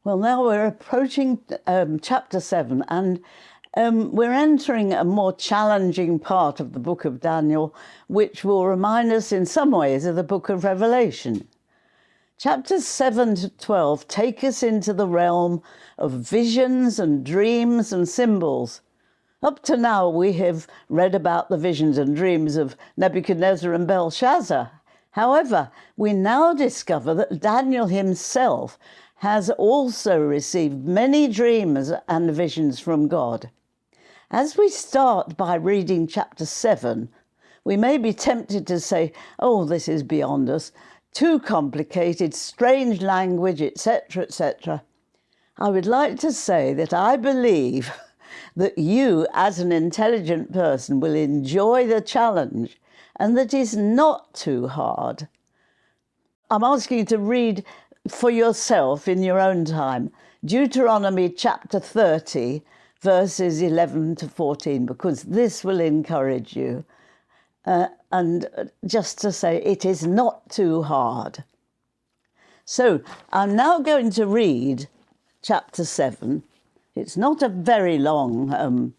Well, now we're approaching chapter 7, and we're entering a more challenging part of the book of Daniel, which will remind us in some ways of the book of Revelation. Chapters 7 to 12 take us into the realm of visions and dreams and symbols. Up to now, we have read about the visions and dreams of Nebuchadnezzar and Belshazzar. However, we now discover that Daniel himself has also received many dreams and visions from God. As we start by reading chapter 7, we may be tempted to say, oh, this is beyond us, too complicated, strange language, etc., etc. I would like to say that I believe that you, as an intelligent person, will enjoy the challenge and that it's not too hard. I'm asking you to read for yourself in your own time Deuteronomy chapter 30, verses 11 to 14, because this will encourage you. And just to say, it is not too hard. So I'm now going to read chapter 7. It's not a very long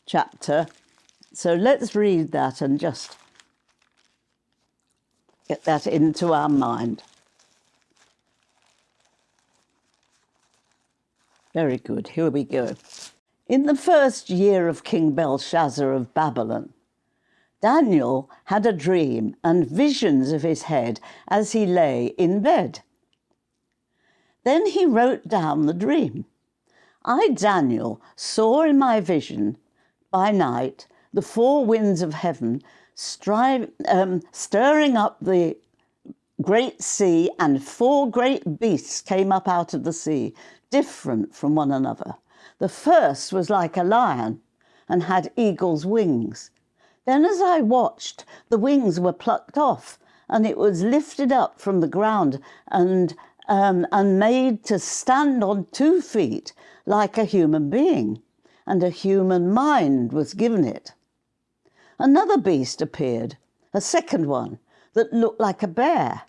chapter, so let's read that and just get that into our mind. Very good, here we go. In the first year of King Belshazzar of Babylon, Daniel had a dream and visions of his head as he lay in bed. Then he wrote down the dream. I, Daniel, saw in my vision by night the four winds of heaven stirring up the great sea, and four great beasts came up out of the sea, different from one another. The first was like a lion and had eagle's wings. Then as I watched, the wings were plucked off, and it was lifted up from the ground and made to stand on 2 feet like a human being, and a human mind was given it. Another beast appeared, a second one, that looked like a bear.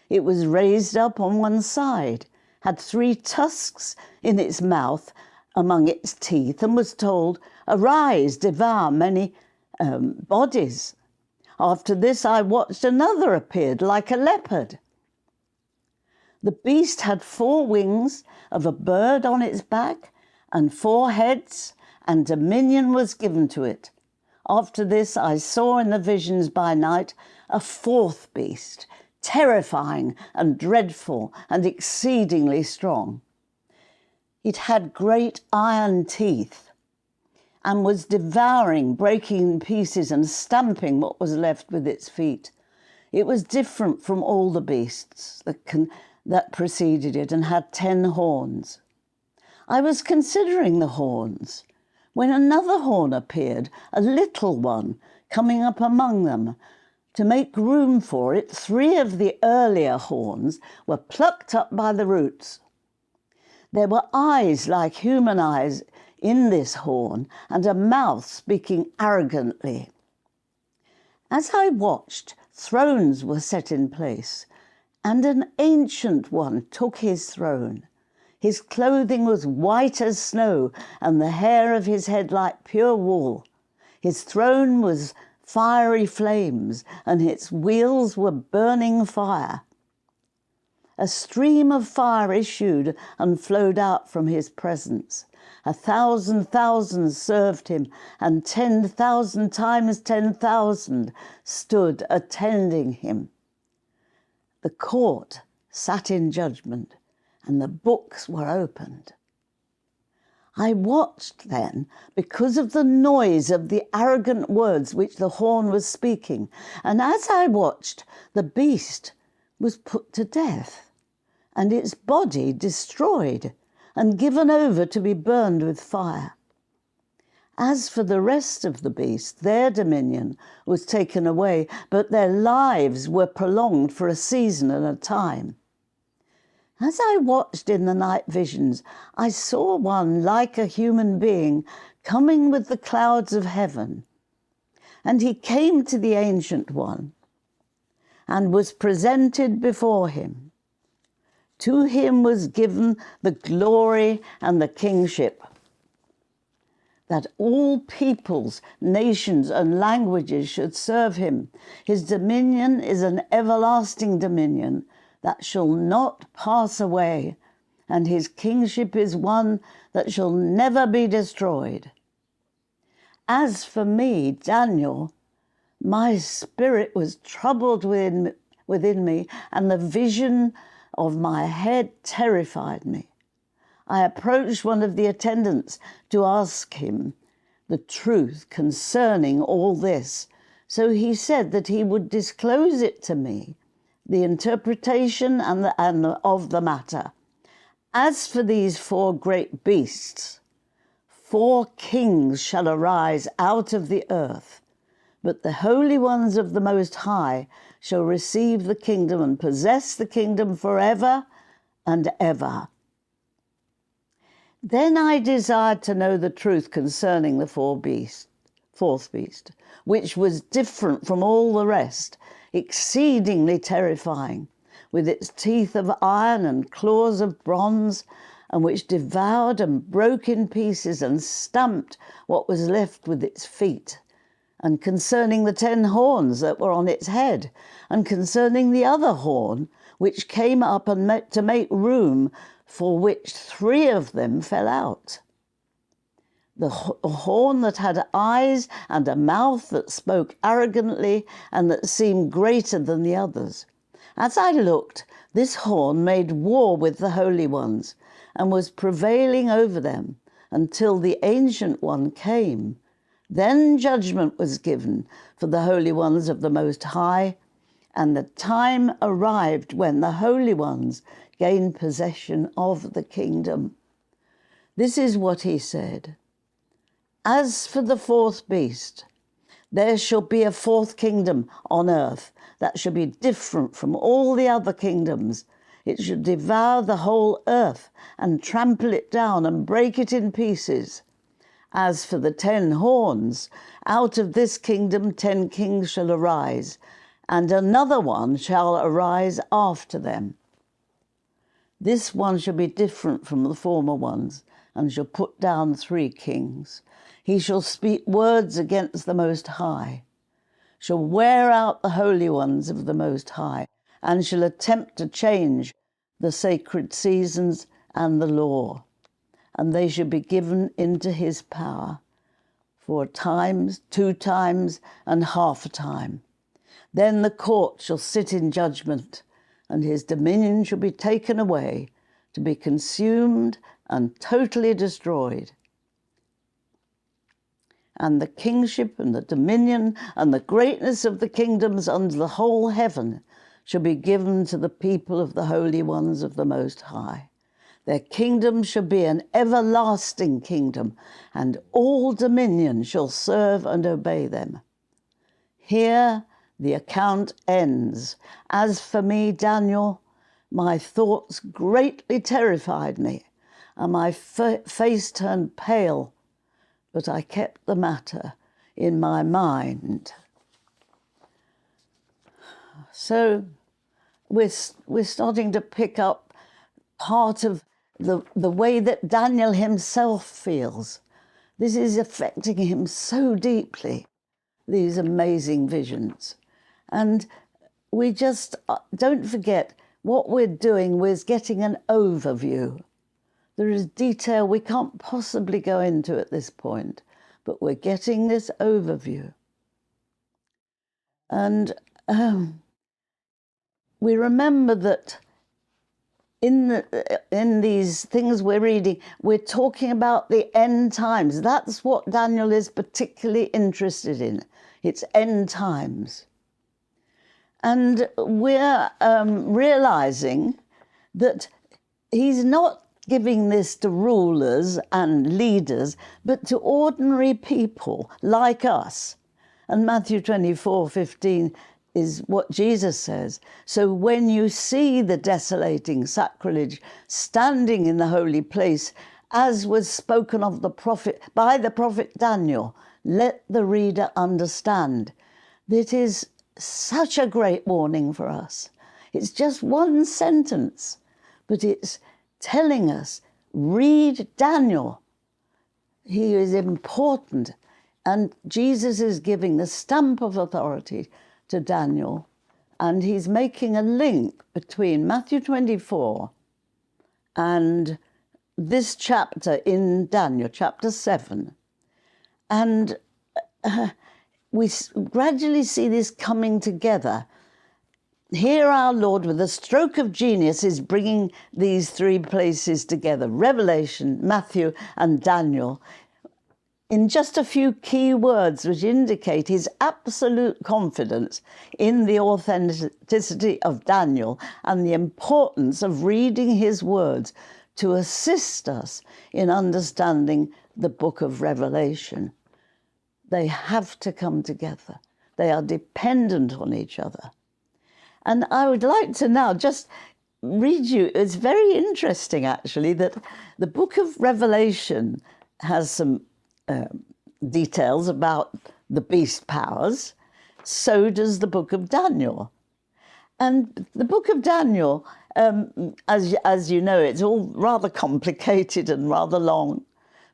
It was raised up on one side, had 3 tusks in its mouth among its teeth, and was told, arise, devour many bodies. After this I watched another appeared like a leopard. The beast had 4 wings of a bird on its back and 4 heads, and dominion was given to it. After this I saw in the visions by night a 4th beast, terrifying and dreadful and exceedingly strong. It had great iron teeth and was devouring, breaking in pieces and stamping what was left with its feet. It was different from all the beasts that preceded it and had 10 horns. I was considering the horns when another horn appeared, a little one, coming up among them. To make room for it, 3 of the earlier horns were plucked up by the roots. There were eyes like human eyes in this horn, and a mouth speaking arrogantly. As I watched, thrones were set in place, and an ancient one took his throne. His clothing was white as snow, and the hair of his head like pure wool. His throne was fiery flames, and its wheels were burning fire. A stream of fire issued and flowed out from his presence. 1,000 thousands served him, and 10,000 times 10,000 stood attending him. The court sat in judgment, and the books were opened. I watched then because of the noise of the arrogant words which the horn was speaking, and as I watched, the beast was put to death, and its body destroyed and given over to be burned with fire. As for the rest of the beasts, their dominion was taken away, but their lives were prolonged for a season and a time. As I watched in the night visions, I saw one like a human being coming with the clouds of heaven. And he came to the Ancient One and was presented before him. To him was given the glory and the kingship, that all peoples, nations, and languages should serve him. His dominion is an everlasting dominion that shall not pass away, and his kingship is one that shall never be destroyed. As for me, Daniel, my spirit was troubled within me, and the vision of my head terrified me. I approached one of the attendants to ask him the truth concerning all this. So he said that he would disclose it to me, the interpretation of the matter. As for these 4 great beasts, 4 kings shall arise out of the earth, but the holy ones of the Most High shall receive the kingdom and possess the kingdom forever and ever. Then I desired to know the truth concerning the 4th beast, which was different from all the rest, exceedingly terrifying, with its teeth of iron and claws of bronze, and which devoured and broke in pieces and stamped what was left with its feet, and concerning the 10 horns that were on its head, and concerning the other horn, which came up and to make room, for which 3 of them fell out. The horn that had eyes and a mouth that spoke arrogantly and that seemed greater than the others. As I looked, this horn made war with the holy ones and was prevailing over them until the Ancient One came. Then judgment was given for the holy ones of the Most High, and the time arrived when the holy ones gained possession of the kingdom. This is what he said. As for the 4th beast, there shall be a 4th kingdom on earth that shall be different from all the other kingdoms. It shall devour the whole earth and trample it down and break it in pieces. As for the 10 horns, out of this kingdom 10 kings shall arise, and another one shall arise after them. This one shall be different from the former ones, and shall put down 3 kings. He shall speak words against the Most High, shall wear out the holy ones of the Most High, and shall attempt to change the sacred seasons and the law, and they shall be given into his power for times, 2 times, and half a time. Then the court shall sit in judgment, and his dominion shall be taken away, to be consumed and totally destroyed. And the kingship and the dominion and the greatness of the kingdoms under the whole heaven shall be given to the people of the holy ones of the Most High. Their kingdom shall be an everlasting kingdom, and all dominion shall serve and obey them. Here the account ends. As for me, Daniel, my thoughts greatly terrified me, and my face turned pale, but I kept the matter in my mind. So we're starting to pick up part of the way that Daniel himself feels. This is affecting him so deeply, these amazing visions. And we just don't forget what we're doing. We're getting an overview. There is detail we can't possibly go into at this point, but we're getting this overview. And we remember that in these things we're reading, we're talking about the end times. That's what Daniel is particularly interested in. It's end times. And we're realizing that he's not giving this to rulers and leaders, but to ordinary people like us. And Matthew 24:15 is what Jesus says. So when you see the desolating sacrilege standing in the holy place, as was spoken of by the prophet Daniel, let the reader understand. That is such a great warning for us. It's just one sentence, but it's telling us, read Daniel. He is important. And Jesus is giving the stamp of authority to Daniel, and he's making a link between Matthew 24 and this chapter in Daniel, chapter 7. And we gradually see this coming together. Here our Lord, with a stroke of genius, is bringing these three places together, Revelation, Matthew, and Daniel, in just a few key words which indicate his absolute confidence in the authenticity of Daniel and the importance of reading his words to assist us in understanding the book of Revelation. They have to come together. They are dependent on each other. And I would like to now just read you, it's very interesting actually, that the book of Revelation has some details about the beast powers. So does the book of Daniel. And the book of Daniel, as you know, it's all rather complicated and rather long.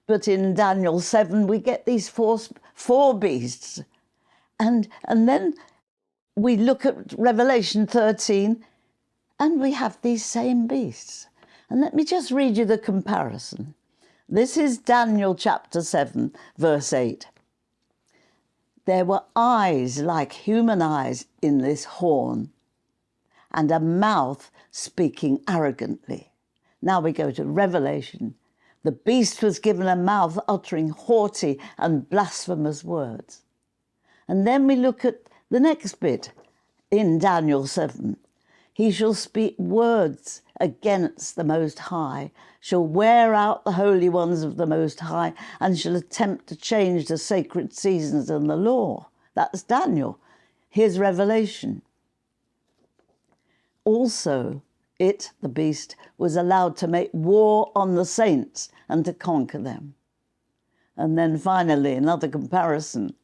But in Daniel 7, we get these four beasts. And then we look at Revelation 13, and we have these same beasts. And let me just read you the comparison. This is Daniel chapter 7, verse 8. There were eyes like human eyes in this horn, and a mouth speaking arrogantly. Now we go to Revelation. The beast was given a mouth uttering haughty and blasphemous words. And then we look at the next bit in Daniel 7. He shall speak words against the Most High, shall wear out the holy ones of the Most High, and shall attempt to change the sacred seasons and the law. That's Daniel. Here's Revelation. Also, it, the beast, was allowed to make war on the saints and to conquer them. And then finally, another comparison.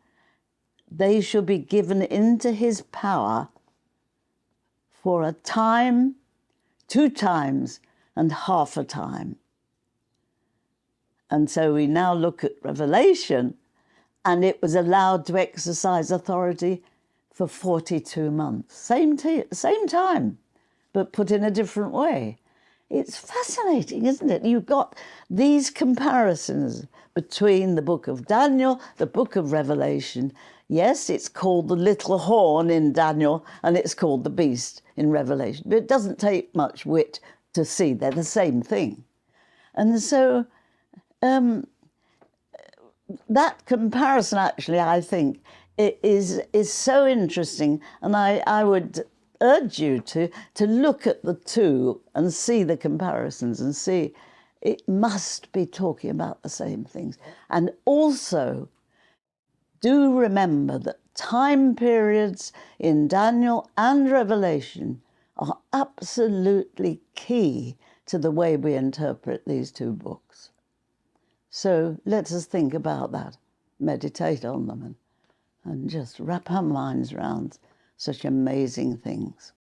They shall be given into his power for a time, 2 times, and half a time. And so we now look at Revelation, and it was allowed to exercise authority for 42 months. Same time, but put in a different way. It's fascinating, isn't it? You've got these comparisons between the book of Daniel, the book of Revelation. Yes, it's called the little horn in Daniel, and it's called the beast in Revelation. But it doesn't take much wit to see they're the same thing. And so that comparison, actually, I think, is so interesting. And I would urge you to look at the two and see the comparisons and see it must be talking about the same things. And also, do remember that time periods in Daniel and Revelation are absolutely key to the way we interpret these two books. So let us think about that, meditate on them, and just wrap our minds around such amazing things.